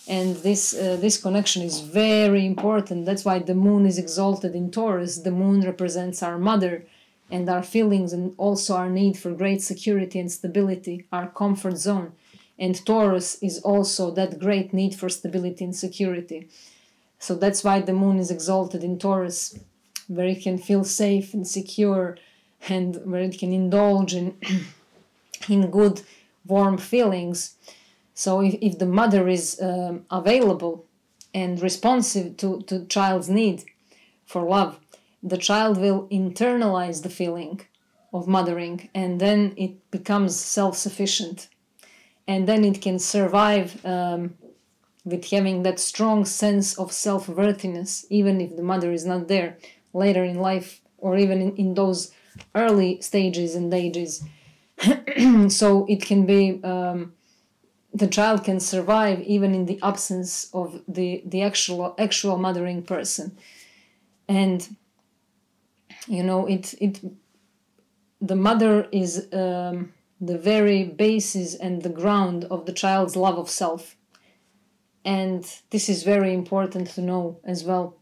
And this connection is very important. That's why the moon is exalted in Taurus. The moon represents our mother and our feelings, and also our need for great security and stability, our comfort zone. And Taurus is also that great need for stability and security. So that's why the moon is exalted in Taurus, where it can feel safe and secure, and where it can indulge in, in good, warm feelings. So if the mother is available and responsive to child's need for love, the child will internalize the feeling of mothering, and then it becomes self-sufficient. And then it can survive with having that strong sense of self-worthiness, even if the mother is not there later in life, or even in those early stages and ages. So it can be... the child can survive even in the absence of the actual mothering person. And you know, the mother is the very basis and the ground of the child's love of self. And this is very important to know as well,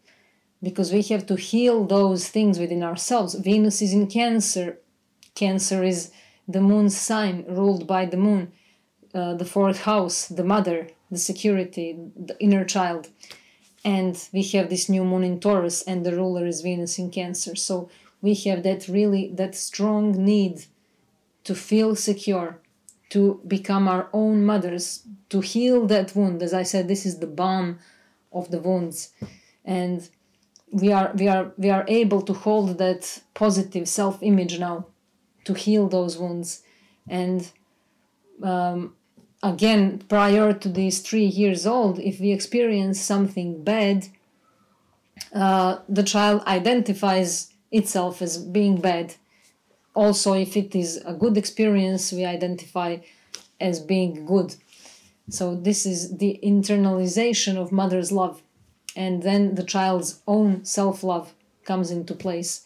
because we have to heal those things within ourselves. Venus is in Cancer. Cancer is the moon's sign, ruled by the moon. The fourth house, the mother, the security, the inner child. And we have this new moon in Taurus, and the ruler is Venus in Cancer. So we have that strong need to feel secure, to become our own mothers, to heal that wound. As I said, this is the balm of the wounds. And we are able to hold that positive self-image now, to heal those wounds. And again, prior to these 3 years old, if we experience something bad, the child identifies itself as being bad. Also, if it is a good experience, we identify as being good. So this is the internalization of mother's love. And then the child's own self-love comes into place.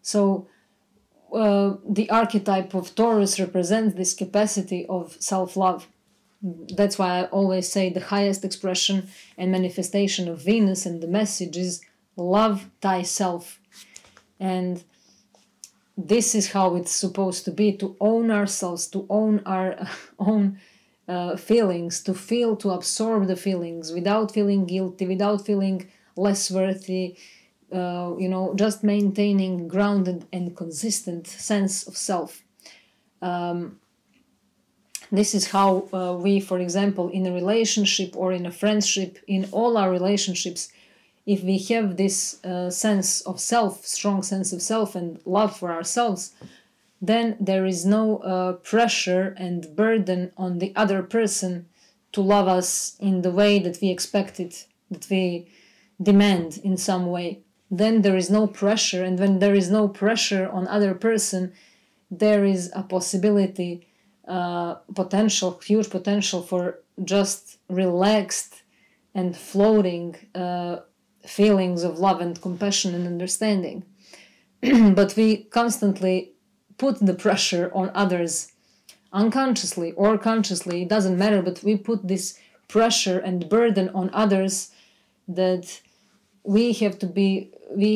So the archetype of Taurus represents this capacity of self-love. That's why I always say the highest expression and manifestation of Venus and the message is love thyself. And this is how it's supposed to be, to own ourselves, to own our own feelings, to feel, to absorb the feelings without feeling guilty, without feeling less worthy, you know, just maintaining grounded and consistent sense of self. This is how we, for example, in a relationship or in a friendship, in all our relationships, if we have this sense of self, strong sense of self and love for ourselves, then there is no pressure and burden on the other person to love us in the way that we expect it, that we demand in some way. Then there is no pressure, and when there is no pressure on other person, there is a possibility, huge potential for just relaxed and floating feelings of love and compassion and understanding. But we constantly put the pressure on others, unconsciously or consciously, it doesn't matter, but we put this pressure and burden on others that we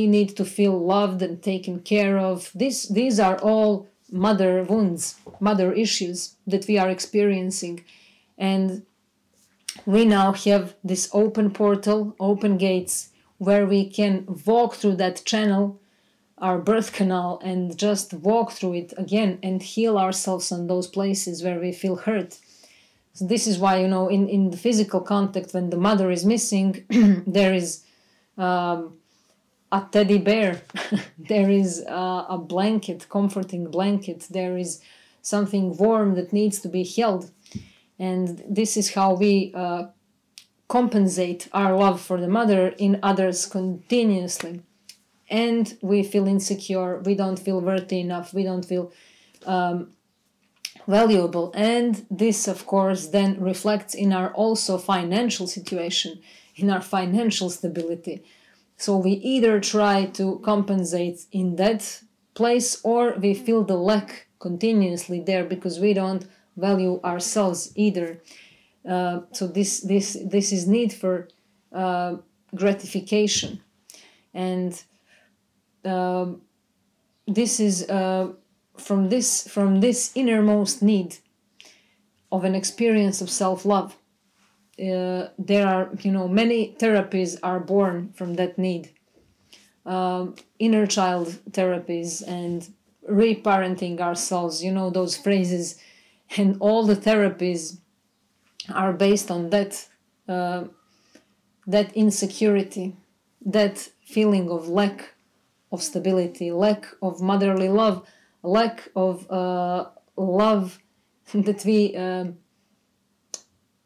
need to feel loved and taken care of. These are all mother wounds, mother issues that we are experiencing. And we now have this open portal, open gates, where we can walk through that channel, our birth canal, and just walk through it again and heal ourselves on those places where we feel hurt. So this is why, you know, in the physical context, when the mother is missing, there is a teddy bear, there is a blanket, comforting blanket, there is something warm that needs to be held. And this is how we compensate our love for the mother in others continuously. And we feel insecure, we don't feel worthy enough, we don't feel valuable. And this, of course, then reflects in our also financial situation, in our financial stability. So we either try to compensate in that place, or we feel the lack continuously there because we don't value ourselves either. So this is need for gratification, and this is from this innermost need of an experience of self-love. There are, many therapies are born from that need. Inner child therapies and reparenting ourselves, those phrases, and all the therapies are based on that insecurity, that feeling of lack of stability, lack of motherly love, lack of love that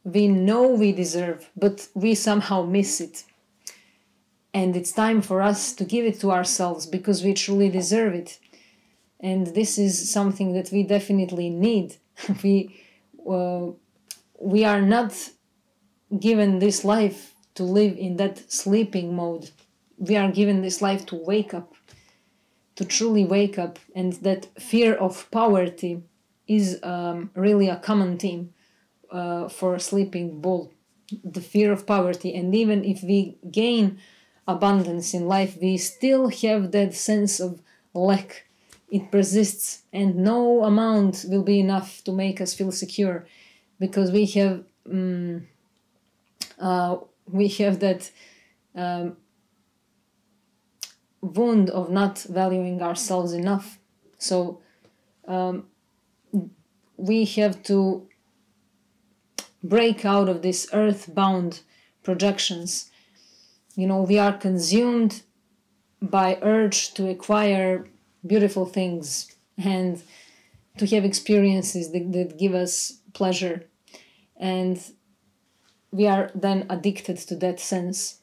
we know we deserve, but we somehow miss it. And it's time for us to give it to ourselves because we truly deserve it. And this is something that we definitely need. We are not given this life to live in that sleeping mode. We are given this life to wake up, to truly wake up. And that fear of poverty is really a common theme for a sleeping bull, the fear of poverty. And even if we gain abundance in life, we still have that sense of lack. It persists, and no amount will be enough to make us feel secure, because we have that wound of not valuing ourselves enough. So we have to break out of these earthbound projections. We are consumed by urge to acquire beautiful things and to have experiences that give us pleasure. And we are then addicted to that sense.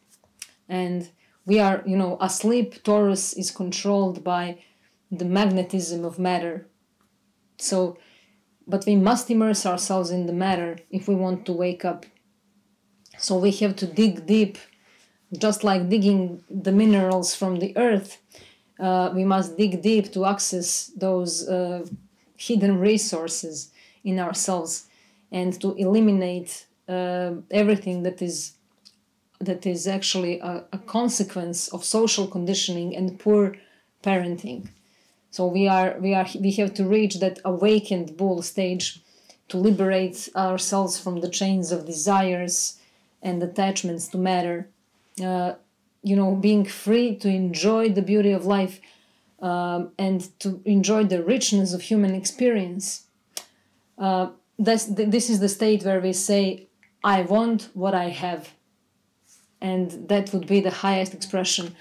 And we are, asleep. Taurus is controlled by the magnetism of matter. So, but we must immerse ourselves in the matter if we want to wake up. So we have to dig deep, just like digging the minerals from the earth. We must dig deep to access those hidden resources in ourselves, and to eliminate everything that is actually a consequence of social conditioning and poor parenting. So we have to reach that awakened bull stage to liberate ourselves from the chains of desires and attachments to matter. Being free to enjoy the beauty of life and to enjoy the richness of human experience. This is the state where we say, I want what I have. And that would be the highest expression.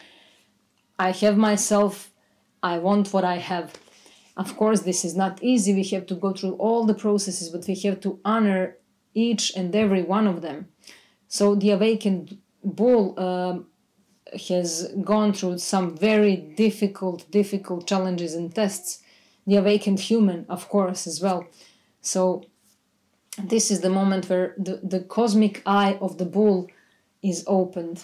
I have myself, I want what I have. Of course, this is not easy. We have to go through all the processes, but we have to honor each and every one of them. So the awakened bull has gone through some very difficult challenges and tests. The awakened human, of course, as well. So this is the moment where the cosmic eye of the bull is opened.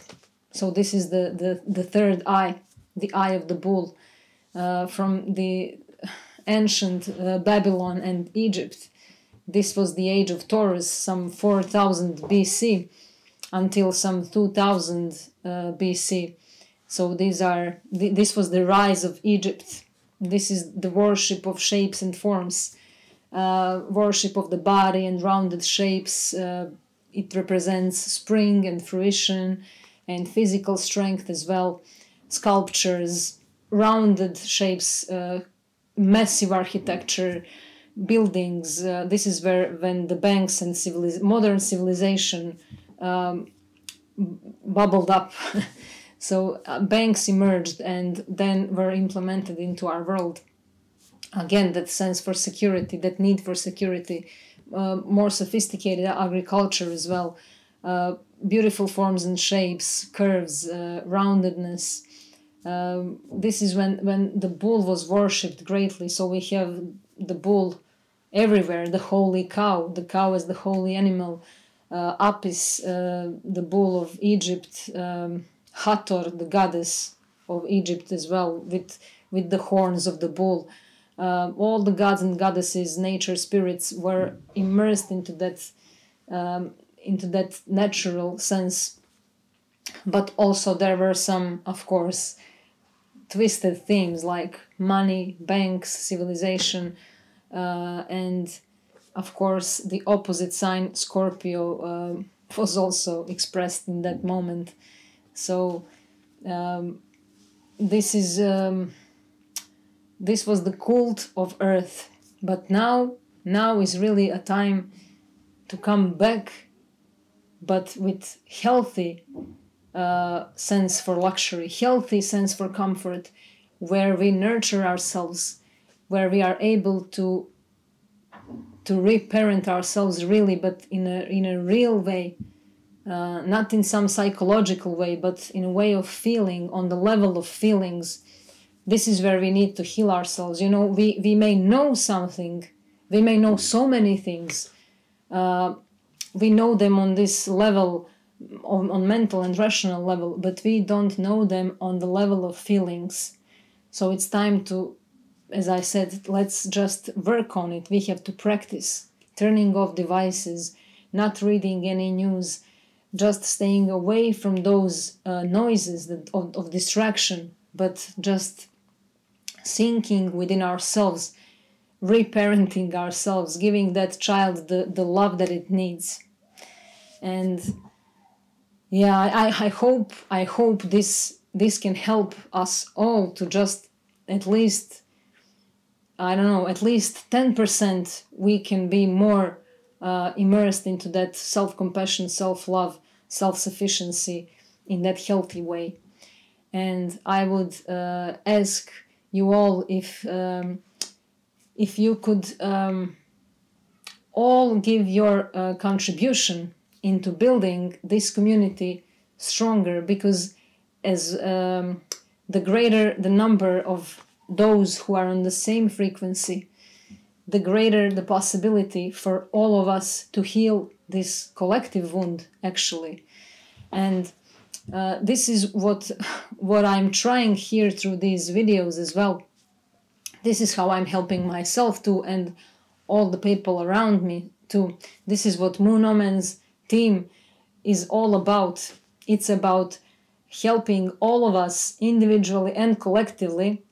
So this is the third eye, the eye of the bull, from the ancient Babylon and Egypt. This was the age of Taurus, some 4000 BC until some 2000 BC. So this was the rise of Egypt. This is the worship of shapes and forms, worship of the body and rounded shapes. It represents spring and fruition and physical strength as well. Sculptures, rounded shapes, massive architecture, buildings. This is when the banks and modern civilization bubbled up. So banks emerged and then were implemented into our world. Again, that sense for security, that need for security, more sophisticated agriculture as well, beautiful forms and shapes, curves, roundedness. This is when the bull was worshipped greatly. So we have the bull everywhere. The holy cow, the cow as the holy animal, Apis, the bull of Egypt, Hathor, the goddess of Egypt as well, with the horns of the bull. All the gods and goddesses, nature spirits, were immersed into that natural sense. But also there were some, of course, twisted themes like money, banks, civilization, and of course the opposite sign, Scorpio, was also expressed in that moment. So this was the cult of Earth, but now is really a time to come back, but with healthy sense for luxury, healthy sense for comfort, where we nurture ourselves, where we are able to reparent ourselves really, but in a real way, not in some psychological way, but in a way of feeling, on the level of feelings. This is where we need to heal ourselves. You know, we may know something, we may know so many things, we know them on this level, on mental and rational level, but we don't know them on the level of feelings. So it's time to, as I said, let's just work on it. We have to practice turning off devices, not reading any news, just staying away from those noises of distraction, but just sinking within ourselves, reparenting ourselves, giving that child the love that it needs. And yeah, I hope this can help us all to just at least, I don't know, at least 10% we can be more immersed into that self-compassion, self-love, self-sufficiency in that healthy way. And I would ask you all if you could all give your contribution into building this community stronger, because as the greater the number of those who are on the same frequency, the greater the possibility for all of us to heal this collective wound, actually. And this is what I'm trying here through these videos as well. This is how I'm helping myself too, and all the people around me too. This is what Moon Omen's team is all about. It's about helping all of us individually and collectively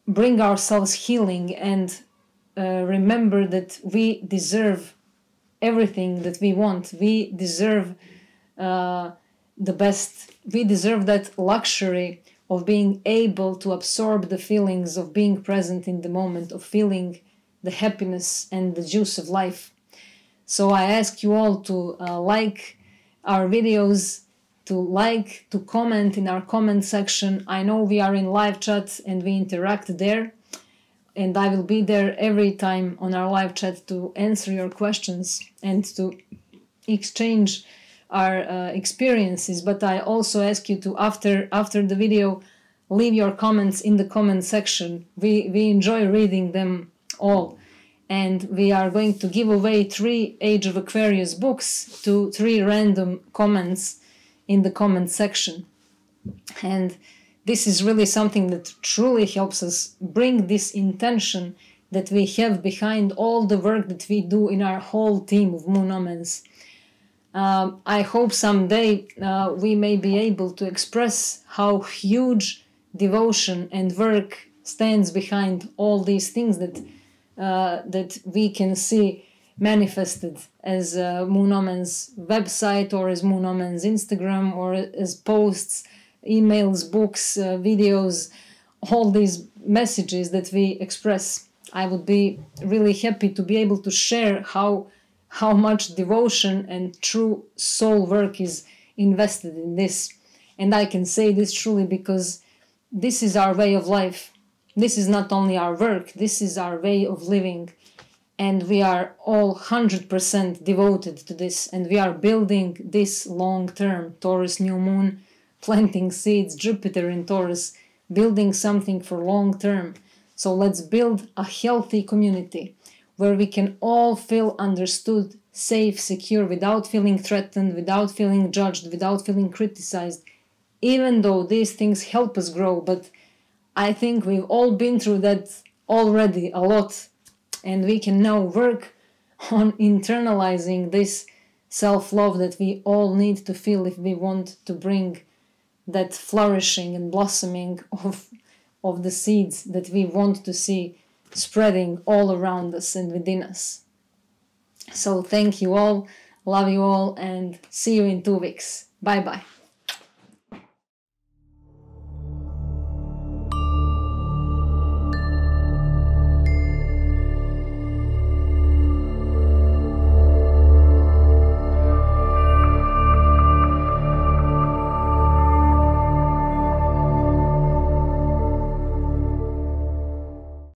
bring ourselves healing and remember that we deserve everything that we want. We deserve the best. We deserve that luxury of being able to absorb the feelings of being present in the moment, of feeling the happiness and the juice of life. So I ask you all to like our videos, to comment in our comment section. I know we are in live chat and we interact there, and I will be there every time on our live chat to answer your questions and to exchange our experiences. But I also ask you to, after the video, leave your comments in the comment section. We enjoy reading them all. And we are going to give away 3 Age of Aquarius books to 3 random comments in the comment section. And this is really something that truly helps us bring this intention that we have behind all the work that we do in our whole team of Moon Omens. I hope someday we may be able to express how huge devotion and work stands behind all these things that we can see manifested as Moon Omen's website, or as Moon Omen's Instagram, or as posts, emails, books, videos, all these messages that we express. I would be really happy to be able to share how much devotion and true soul work is invested in this. And I can say this truly because this is our way of life. This is not only our work, this is our way of living. And we are all 100% devoted to this. And we are building this long term. Taurus new moon, planting seeds, Jupiter in Taurus, building something for long term. So let's build a healthy community where we can all feel understood, safe, secure, without feeling threatened, without feeling judged, without feeling criticized, even though these things help us grow. But I think we've all been through that already a lot, and we can now work on internalizing this self-love that we all need to feel if we want to bring that flourishing and blossoming of the seeds that we want to see spreading all around us and within us. So thank you all, love you all, and see you in 2 weeks. Bye bye.